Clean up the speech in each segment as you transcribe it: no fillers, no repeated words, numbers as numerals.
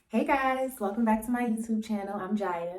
Hey guys, welcome back to my YouTube channel. I'm Jaya.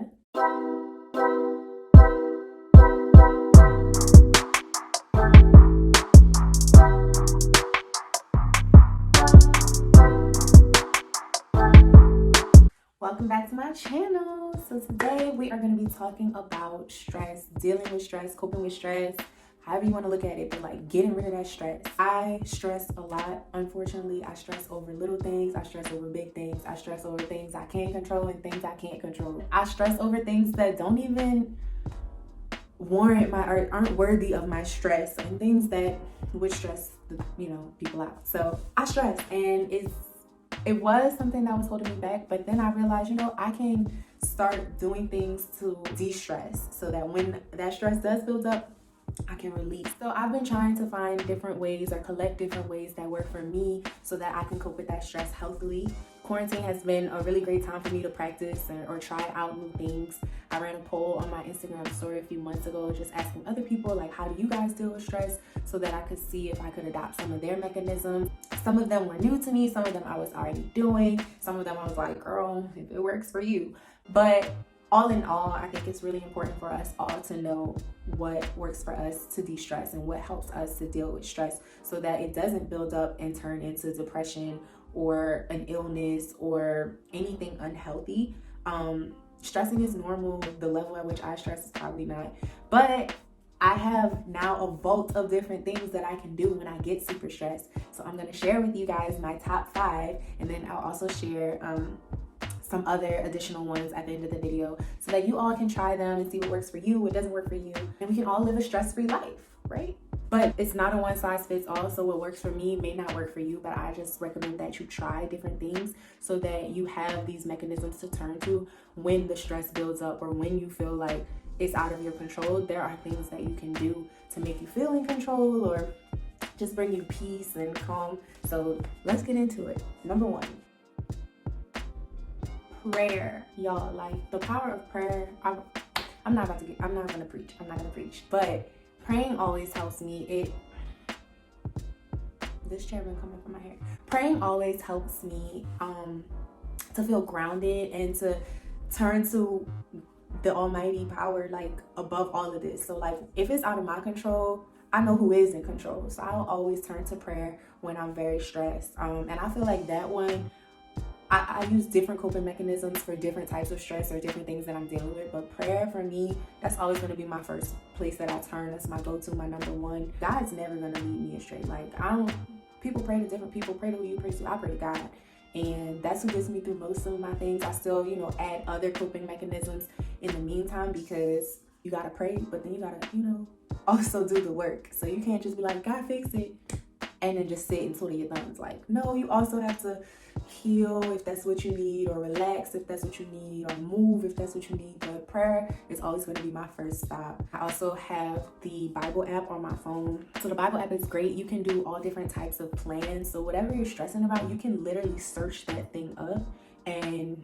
Welcome back to my channel. So today we are going to be talking about stress, dealing with stress, coping with stress, however you want to look at it, but like getting rid of that stress. I stress a lot. Unfortunately, I stress over little things. I stress over big things. I stress over things I can control and things I can't control. I stress over things that don't even warrant my or aren't worthy of my stress, and things that would stress people out. So I stress, and it was something that was holding me back, but then I realized, I can start doing things to de-stress so that when that stress does build up, I can release. So I've been trying to find different ways or collect different ways that work for me so that I can cope with that stress healthily. Quarantine has been a really great time for me to practice or try out new things. I ran a poll on my Instagram story a few months ago just asking other people, like, how do you guys deal with stress, so that I could see if I could adopt some of their mechanisms. Some of them were new to me, some of them I was already doing, some of them I was like, girl, if it works for you. But all in all, I think it's really important for us all to know what works for us to de-stress and what helps us to deal with stress so that it doesn't build up and turn into depression or an illness or anything unhealthy. Stressing is normal. The level at which I stress is probably not. But I have now a vault of different things that I can do when I get super stressed. So I'm going to share with you guys my top 5, and then I'll also share some other additional ones at the end of the video so that you all can try them and see what works for you, what doesn't work for you, and we can all live a stress-free life, right? But it's not a one-size-fits-all, so what works for me may not work for you, but I just recommend that you try different things so that you have these mechanisms to turn to when the stress builds up or when you feel like it's out of your control. There are things that you can do to make you feel in control or just bring you peace and calm. So let's get into it. Number 1. Prayer. Y'all, like, the power of prayer. I'm not gonna preach, but praying always helps me. This chair been coming from my hair. Praying always helps me to feel grounded and to turn to the almighty power, like, above all of this. So like, if it's out of my control, I know who is in control. So I'll always turn to prayer when I'm very stressed. And I feel like that one, I use different coping mechanisms for different types of stress or different things that I'm dealing with. But prayer, for me, that's always going to be my first place that I turn. That's my go-to, my number one. God's never going to lead me astray. Like, people pray to different people. Pray to who you pray to. I pray to God. And that's who gets me through most of my things. I still, add other coping mechanisms in the meantime, because you got to pray, but then you got to, also do the work. So you can't just be like, God, fix it, and then just sit and twiddle your thumbs. Like, no, you also have to heal if that's what you need, or relax if that's what you need, or move if that's what you need. But prayer is always going to be my first stop. I also have the Bible app on my phone. So the Bible app is great. You can do all different types of plans. So whatever you're stressing about, you can literally search that thing up and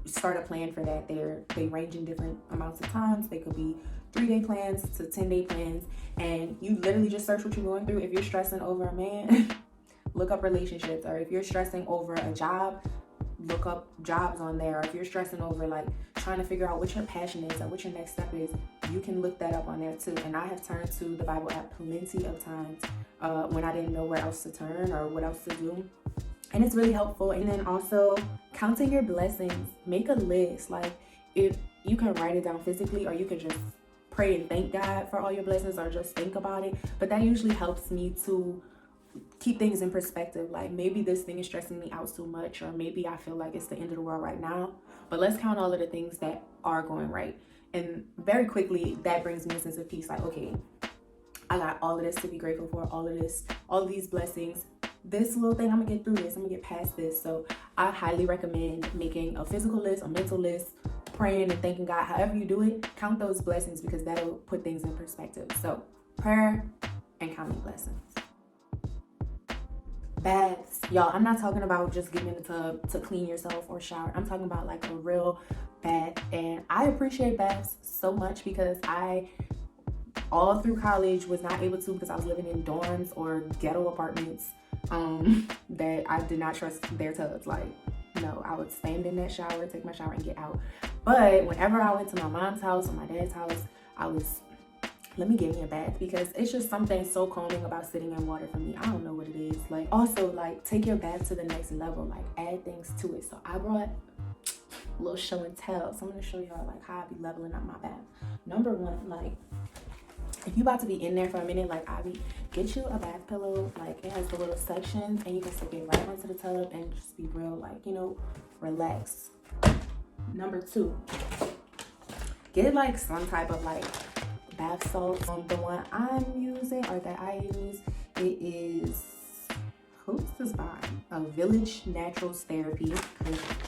start a plan for that. They range in different amounts of times. They could be 3-day plans to 10-day plans, and you literally just search what you're going through. If you're stressing over a man, look up relationships. Or if you're stressing over a job, look up jobs on there. Or if you're stressing over, like, trying to figure out what your passion is or what your next step is, you can look that up on there too. And I have turned to the Bible app plenty of times when I didn't know where else to turn or what else to do. And it's really helpful. And then also counting your blessings. Make a list. Like, if you can write it down physically, or you can just pray and thank God for all your blessings, or just think about it. But that usually helps me to keep things in perspective. Like, maybe this thing is stressing me out too much, or maybe I feel like it's the end of the world right now, but let's count all of the things that are going right. And very quickly, that brings me a sense of peace. Like, okay, I got all of this to be grateful for, all of these blessings. This little thing, I'm gonna get through this, I'm gonna get past this. So I highly recommend making a physical list, a mental list, praying and thanking God. However you do it, count those blessings, because that'll put things in perspective. So prayer and counting blessings. Baths. Y'all, I'm not talking about just getting in the tub to clean yourself or shower. I'm talking about like a real bath. And I appreciate baths so much because I, all through college, was not able to, because I was living in dorms or ghetto apartments that I did not trust their tubs. Like, No, I would stand in that shower, take my shower, and get out. But whenever I went to my mom's house or my dad's house, I was, let me get me a bath, because it's just something so calming about sitting in water for me. I don't know what it is. Like, also, like, take your bath to the next level, like add things to it. So I brought a little show and tell. So I'm gonna show y'all like how I be leveling up my bath. Number one, like, if you about to be in there for a minute, like I be, get you a bath pillow. Like, it has the little sections and you can stick it right onto the tub and just be real, like, you know, relax. Number two, get like some type of like bath salt. The one I'm using, or that I use, it is, who's this by? Village Naturals Therapy.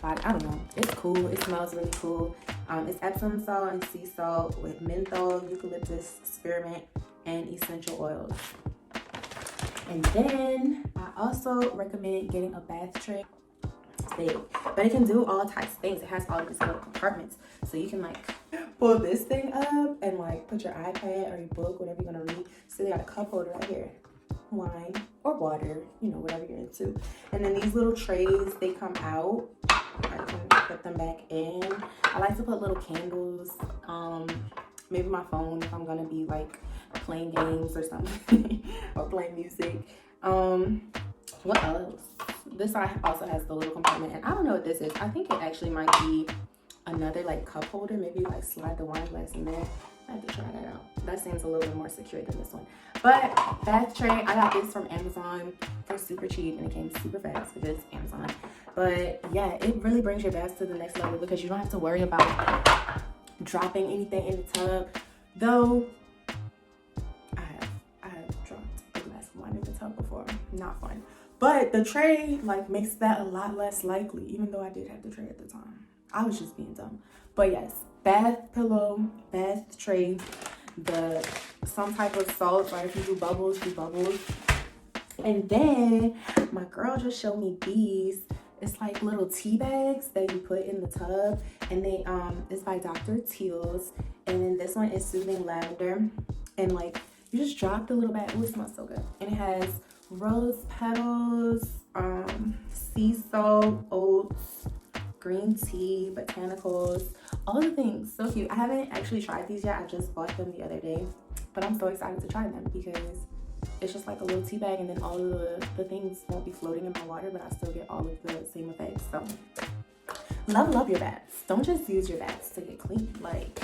I don't know. It's cool. It smells really cool. It's Epsom salt and sea salt with menthol, eucalyptus, spearmint, and essential oils. And then I also recommend getting a bath tray. It's big, but it can do all types of things. It has all these little compartments, so you can like pull this thing up and like put your iPad or your book, whatever you're gonna read. So they got a cup holder right here, wine or water, you know, whatever you're into. And then these little trays, they come out. I can put them back in. I like to put little candles, maybe my phone if I'm gonna be like playing games or something or playing music. What else? This side also has the little compartment, and I don't know what this is. I think it actually might be another like cup holder. Maybe like slide the wine glass in there. I have to try that out. That seems a little bit more secure than this one. But bath tray, I got this from Amazon for super cheap, and it came super fast because Amazon. But yeah, it really brings your bath to the next level because you don't have to worry about dropping anything in the tub. Though I have dropped a glass of wine in the tub before. Not fun. But the tray like makes that a lot less likely, even though I did have the tray at the time. I was just being dumb. But yes, bath pillow, bath tray, some type of salt, right? If you do bubbles, do bubbles. And then my girl just showed me these. It's like little tea bags that you put in the tub, and they it's by Dr. Teal's. And then this one is Soothing Lavender, and like you just drop the little bag. Oh, it smells so good. And it has rose petals, sea salt, oats, green tea, botanicals, all the things. So cute. I haven't actually tried these yet. I just bought them the other day, but I'm so excited to try them because it's just like a little tea bag, and then all of the things won't be floating in my water, but I still get all of the same effects. So love your baths. Don't just use your baths to get clean. Like,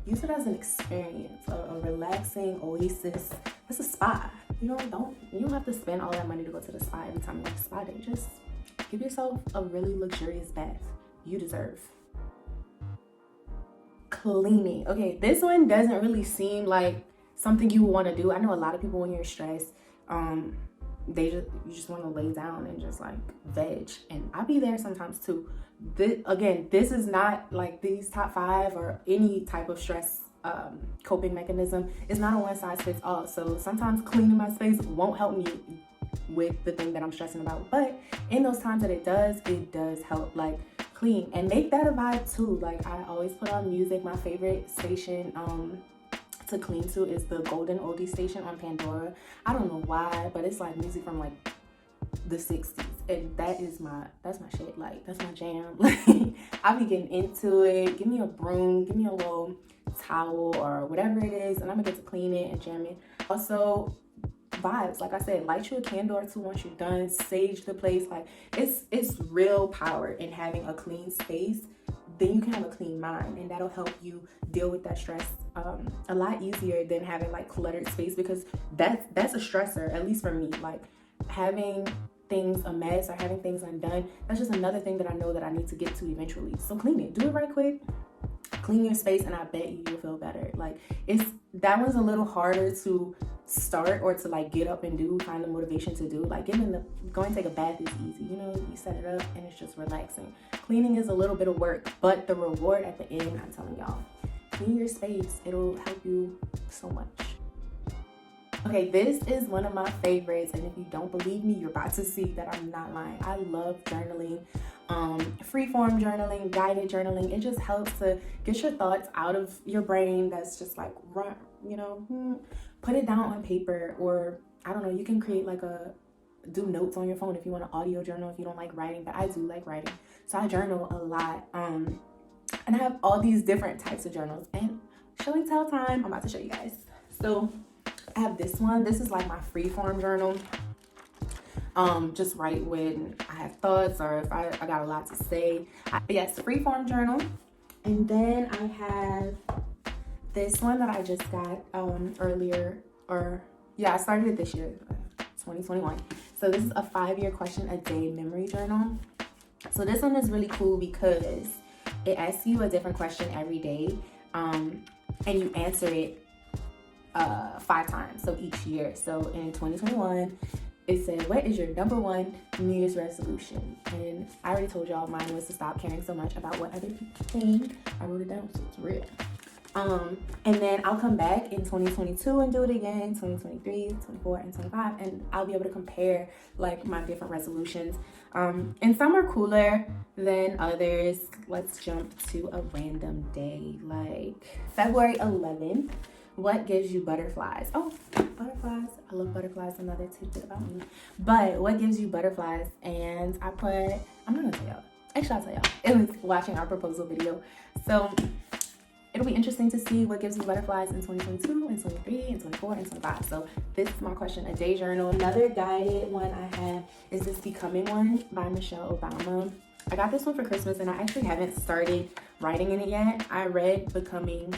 use it as an experience, a relaxing oasis. It's a spa. You don't have to spend all that money to go to the spa every time you have a spa day. Just give yourself a really luxurious bath. You deserve. Cleaning. Okay, this one doesn't really seem like something you want to do. I know a lot of people when you're stressed, you just want to lay down and just like veg, and I be there sometimes too. This is not like these top 5 or any type of stress coping mechanism. It's not a one size fits all. So sometimes cleaning my space won't help me with the thing that I'm stressing about, but in those times that it does help. Like, clean and make that a vibe too. Like, I always put on music. My favorite station to clean to is the Golden Oldie station on Pandora. I don't know why, but it's like music from like the 60s, and that's my shit. Like, that's my jam. Like, I be getting into it. Give me a broom, give me a little towel or whatever it is, and I'm gonna get to clean it and jam it. Also, vibes, like I said, light you a candle or two once you're done, sage the place. Like, it's real power in having a clean space. Then you can have a clean mind, and that'll help you deal with that stress a lot easier than having like cluttered space, because that's a stressor, at least for me. Like, having things a mess or having things undone, that's just another thing that I know that I need to get to eventually. So clean it, do it right quick, clean your space, and I bet you'll feel better. Like, that one's a little harder to start or to like get up and do, find the motivation to do. Like, going to take a bath is easy, you know, you set it up and it's just relaxing. Cleaning is a little bit of work, but the reward at the end, I'm telling y'all, clean your space, it'll help you so much. Okay, this is one of my favorites, and if you don't believe me, you're about to see that I'm not lying. I love journaling, freeform journaling, guided journaling. It just helps to get your thoughts out of your brain that's just like, put it down on paper, or I don't know, you can create like do notes on your phone if you want an audio journal if you don't like writing, but I do like writing. So I journal a lot. And I have all these different types of journals. And show and tell time, I'm about to show you guys. So I have this one. This is like my freeform journal. Just write when I have thoughts or if I got a lot to say. But yes, freeform journal. And then I have this one that I just got earlier, I started it this year, 2021. So this is a 5-year question a day memory journal. So this one is really cool because it asks you a different question every day, and you answer it 5 times, so each year. So in 2021, it said, what is your number one New Year's resolution? And I already told y'all mine was to stop caring so much about what other people think. I wrote it down, so it's real. And then I'll come back in 2022 and do it again, 2023, 24, and 25, and I'll be able to compare like my different resolutions. And some are cooler than others. Let's jump to a random day, like February 11th. What gives you butterflies? Oh, butterflies. I love butterflies, another tidbit about me. But what gives you butterflies? And I'm not gonna tell y'all. Actually, I'll tell y'all. It was watching our proposal video. So it'll be interesting to see what gives you butterflies in 2022, and 23, and 24, and 25. So this is my question a day journal. Another guided one I have is this Becoming one by Michelle Obama. I got this one for Christmas and I actually haven't started writing in it yet. I read Becoming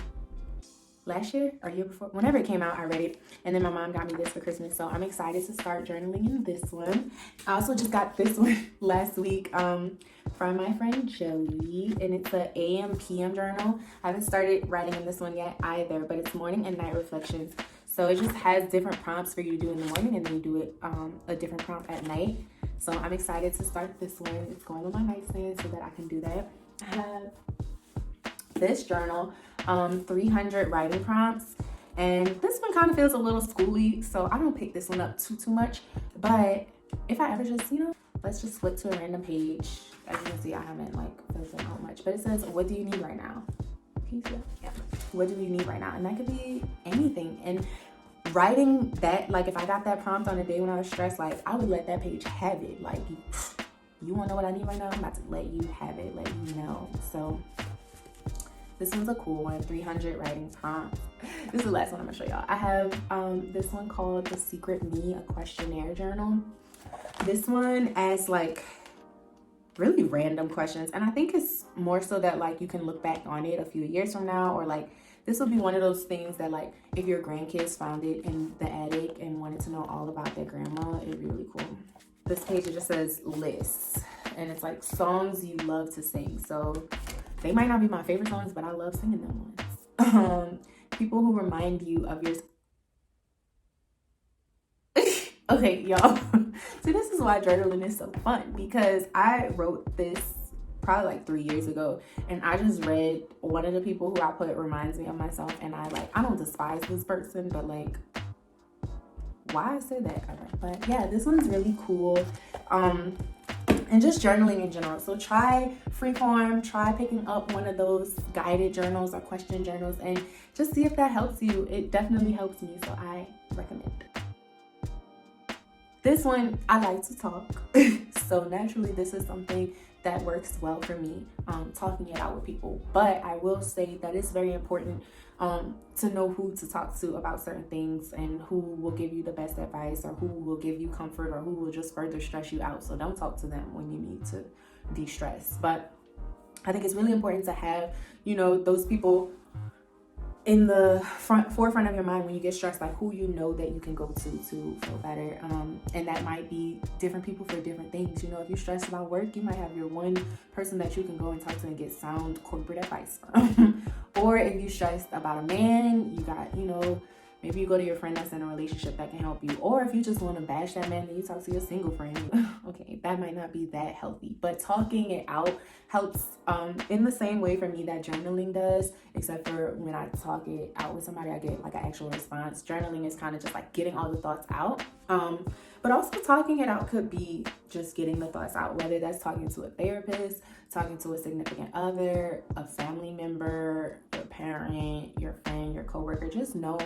last year or year before, whenever it came out, I read it. And then my mom got me this for Christmas. So I'm excited to start journaling in this one. I also just got this one last week from my friend Joey, and it's a AM PM journal. I haven't started writing in this one yet either, but it's morning and night reflections. So it just has different prompts for you to do in the morning, and then you do it a different prompt at night. So I'm excited to start this one. It's going on my nightstand so that I can do that. I have this journal, 300 writing prompts, and this one kind of feels a little schooly, so I don't pick this one up too much. But if I ever just, let's just flip to a random page. As you can see, I haven't filled them out much, but it says, what do you need right now? Can you see that? Yeah. What do you need right now? And that could be anything. And writing that, if I got that prompt on a day when I was stressed, I would let that page have it. You want to know what I need right now? I'm about to let you have it, let you know. So this one's a cool one, 300 writing prompts. This is the last one I'm gonna show y'all. I have this one called The Secret Me, a questionnaire journal. This one asks really random questions, and I think it's more so that you can look back on it a few years from now, or this would be one of those things that if your grandkids found it in the attic and wanted to know all about their grandma, it'd be really cool. This page, it just says lists, and it's songs you love to sing. So they might not be my favorite songs, but I love singing them ones. People who remind you of your... Okay, y'all. So this is why journaling is so fun, because I wrote this probably 3 years ago, and I just read one of the people who I put reminds me of myself, and I don't despise this person, but why I said that ever. But yeah, this one's really cool. And just journaling in general. So try freeform, try picking up one of those guided journals or question journals, and just see if that helps you. It definitely helps me, so I recommend it. This one, I like to talk. So naturally, this is something that works well for me, talking it out with people. But I will say that it's very important to know who to talk to about certain things, and who will give you the best advice, or who will give you comfort, or who will just further stress you out. So don't talk to them when you need to de-stress. But I think it's really important to have, those people in the forefront of your mind when you get stressed, who that you can go to feel better. And that might be different people for different things. If you're stressed about work, you might have your one person that you can go and talk to and get sound corporate advice from. Or if you're stressed about a man, you got, maybe you go to your friend that's in a relationship that can help you. Or if you just want to bash that man, then you talk to your single friend. Okay, that might not be that healthy, but talking it out helps in the same way for me that journaling does, except for when I talk it out with somebody, I get an actual response. Journaling is kind of just getting all the thoughts out. But also talking it out could be just getting the thoughts out, whether that's talking to a therapist, talking to a significant other, a family member, your parent, your friend, your coworker. Just know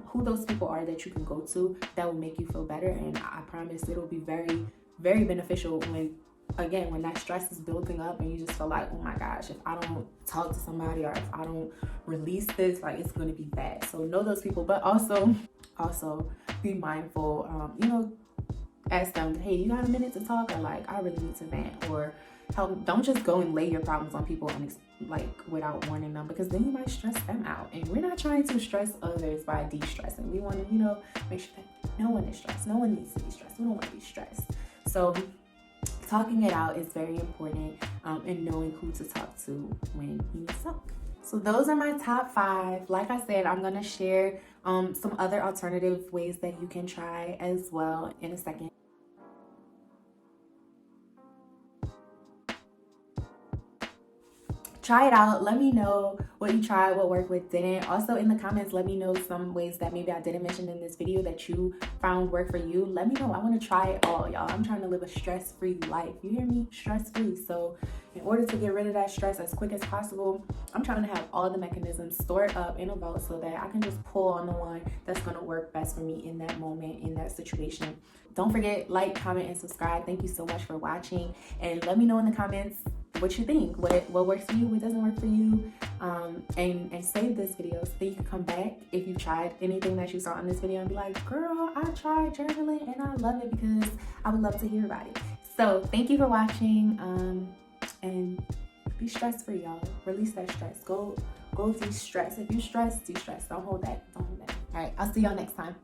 who those people are that you can go to that will make you feel better. And I promise it'll be very, very beneficial when again, when that stress is building up and you just feel like, oh my gosh, if I don't talk to somebody or if I don't release this, like it's going to be bad. So know those people, but also be mindful. Ask them, hey, you got a minute to talk? Or like, I really need to vent. Or help. Don't just go and lay your problems on people and without warning them, because then you might stress them out. And we're not trying to stress others by de-stressing. We want to, make sure that no one is stressed. No one needs to be stressed. We don't want to be stressed. So talking it out is very important, and knowing who to talk to when you need to talk. So those are my top 5. Like I said, I'm going to share some other alternative ways that you can try as well in a second. Try it out. Let me know what you tried, what worked, what didn't. Also in the comments, let me know some ways that maybe I didn't mention in this video that you found work for you. Let me know. I want to try it all, y'all. I'm trying to live a stress-free life. You hear me? Stress-free. So in order to get rid of that stress as quick as possible, I'm trying to have all the mechanisms stored up in a vault so that I can just pull on the one that's going to work best for me in that moment, in that situation. Don't forget, like, comment, and subscribe. Thank you so much for watching. And let me know in the comments what you think, what works for you, what doesn't work for you, and save this video so that you can come back if you tried anything that you saw in this video and be like, girl, I tried journaling and I love it, because I would love to hear about it. So thank you for watching, and be stress-free, y'all. Release that stress. Go de-stress. If you stress, de-stress. Don't hold that. All right, I'll see y'all next time.